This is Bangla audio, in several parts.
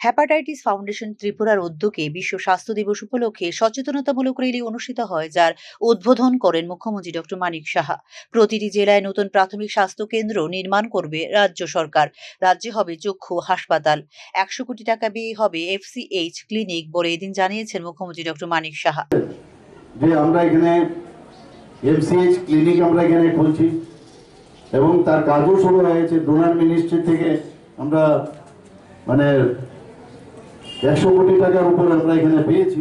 হ্যাপাটাইটিস ফাউন্ডেশন ত্রিপুরার উদ্যোগে বিশ্ব স্বাস্থ্য দিবস উপলক্ষে সচেতনতামূলক র্যালি অনুষ্ঠিত হয়, যার উদ্বোধন করেন মুখ্যমন্ত্রী ডক্টর মানিক সাহা। প্রতিটি জেলায় নতুন প্রাথমিক স্বাস্থ্য কেন্দ্র নির্মাণ করবে রাজ্য সরকার। রাজ্যে হবে চক্ষু হাসপাতাল। 100 কোটি টাকা ব্যয়ে হবে FCH ক্লিনিক বলে এদিন জানিয়েছেন মুখ্যমন্ত্রী ডক্টর মানিক সাহা। যে আমরা এখানে FCH ক্লিনিক আমরা এখানে খুলছি এবং তার কাজও শুরু হয়েছে। ডোনার মিনিস্ট্রি থেকে আমরা মানে 100 কোটি টাকার উপর আমরা এখানে পেয়েছি।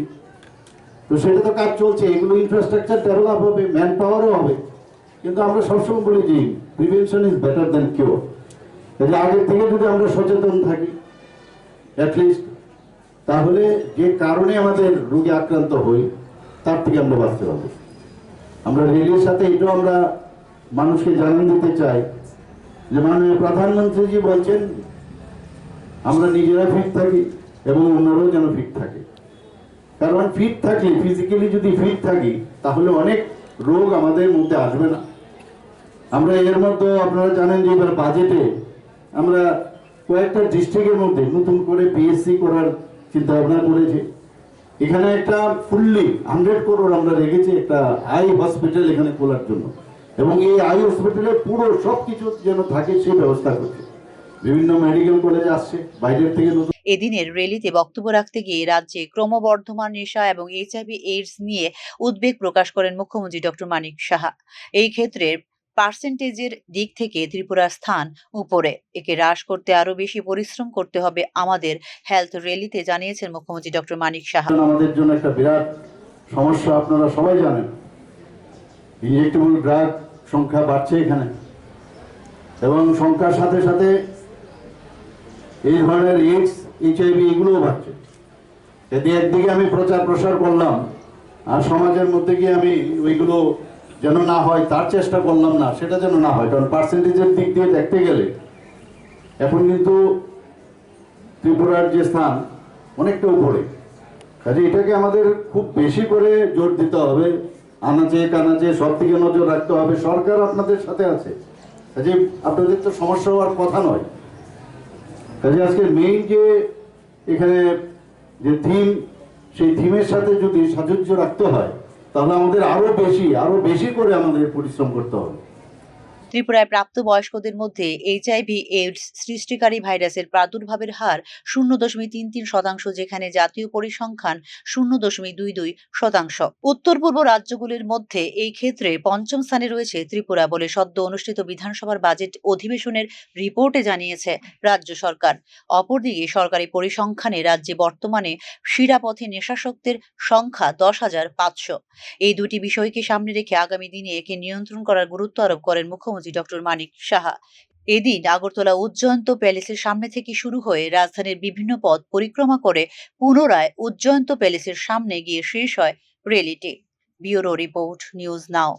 তো সেটা তো কাজ চলছে, এগুলো ইনফ্রাস্ট্রাকচার ডেভেলপ হবে, ম্যান পাওয়ারও হবে। কিন্তু আমরা সবসময় বলি যে prevention is better than cure. তাহলে আগের থেকে যদি আমরা সচেতন থাকি অ্যাটলিস্ট, তাহলে যে কারণে আমাদের রোগে আক্রান্ত হই তার থেকে আমরা বাঁচতে পারবো। আমরা রেলের সাথে এটাও আমরা মানুষকে জানান দিতে চাই যে মাননীয় প্রধানমন্ত্রীজি বলছেন আমরা নিজেরা ফিট থাকি এবং অন্যরাও যেন ফিট থাকে। কারণ ফিট থাকলে, ফিজিক্যালি যদি ফিট থাকি, তাহলে অনেক রোগ আমাদের মধ্যে আসবে না। আমরা এর মধ্যে আপনারা জানেন যে এবার বাজেটে আমরা কয়েকটা ডিস্ট্রিক্টের মধ্যে নতুন করে PSC করার চিন্তা ভাবনা করেছি। এখানে একটা ফুললি 100 করোড় আমরা রেখেছি একটা আই হসপিটাল এখানে খোলার জন্য, এবং এই আই হসপিটালে পুরো সবকিছু যেন থাকে সেই ব্যবস্থা করছে। বিভিন্ন মেডিকেল কলেজ আসছে বাইরের থেকে নতুন। এদিনের র্যালিতে বক্তব্য রাখতে গিয়ে রাজ্যে ক্রমবর্ধমান নেশা এবং HIV/AIDS নিয়ে উদ্বেগ প্রকাশ করেন মুখ্যমন্ত্রী ডক্টর মানিক সাহা। এই ক্ষেত্রে পার্সেন্টেজের দিক থেকে ত্রিপুরার স্থান উপরে। একে হ্রাস করতে আরো বেশি পরিশ্রম করতে হবে আমাদের, হেলথ র্যালিতে জানিয়েছেন মুখ্যমন্ত্রী ডক্টর মানিক সাহা। আমাদের জন্য একটা বিরাট সমস্যা, আপনারা সবাই জানেন। ইনজেক্টেবল ড্রাগ সংখ্যা বাড়ছে এখানে, এবং সংখ্যার সাথে সাথে এই ধরনের AIDS, HIV এগুলোও বাড়ছে। এতে একদিকে আমি প্রচার প্রসার করলাম, আর সমাজের মধ্যে গিয়ে আমি ওইগুলো যেন না হয় তার চেষ্টা করলাম না, সেটা যেন না হয়। কারণ পার্সেন্টেজের দিক দিয়ে দেখতে গেলে এখন কিন্তু ত্রিপুরার যে স্থান অনেকটা উপরে। কাজে এটাকে আমাদের খুব বেশি করে জোর দিতে হবে, আনাচে কানাচে সব দিকে নজর রাখতে হবে। সরকার আপনাদের সাথে আছে, কাজে আপনাদের তো সমস্যা হওয়ার কথা নয়। কাজে আজকে মেইন যে এখানে যে থিম, সেই থিমের সাথে যদি সাযুজ্য রাখতে হয়, তাহলে আমাদের আরো বেশি করে আমাদের পরিশ্রম করতে হবে। ত্রিপুরায় প্রাপ্তবয়স্কদের মধ্যে HIV/AIDS সৃষ্টিকারী ভাইরাসের প্রাদুর্ভাবের হার 0.33%, যেখানে জাতীয় পরিসংখ্যান 0.22%। উত্তর পূর্ব রাজ্যগুলির মধ্যে এই ক্ষেত্রে পঞ্চম স্থানে রয়েছে ত্রিপুরা বলে সদ্য অনুষ্ঠিত বিধানসভার বাজেট অধিবেশনের রিপোর্টে জানিয়েছে রাজ্য সরকার। অপরদিকে সরকারি পরিসংখ্যানে রাজ্যে বর্তমানে শিরাপথে নেশাসক্তের সংখ্যা 10,500। এই দুটি বিষয়কে সামনে রেখে আগামী দিনে একে নিয়ন্ত্রণ করার গুরুত্ব আরোপ করেন মুখ্যমন্ত্রী ডক্টর মানিক সাহা। এদিন আগরতলা উজ্জয়ন্ত প্যালেসের সামনে থেকে শুরু হয়ে রাজধানীর বিভিন্ন পথ পরিক্রমা করে পুনরায় উজ্জয়ন্ত প্যালেসের সামনে গিয়ে শেষ হয় র্যালিটি। ব্যুরো রিপোর্ট, নিউজ নাও।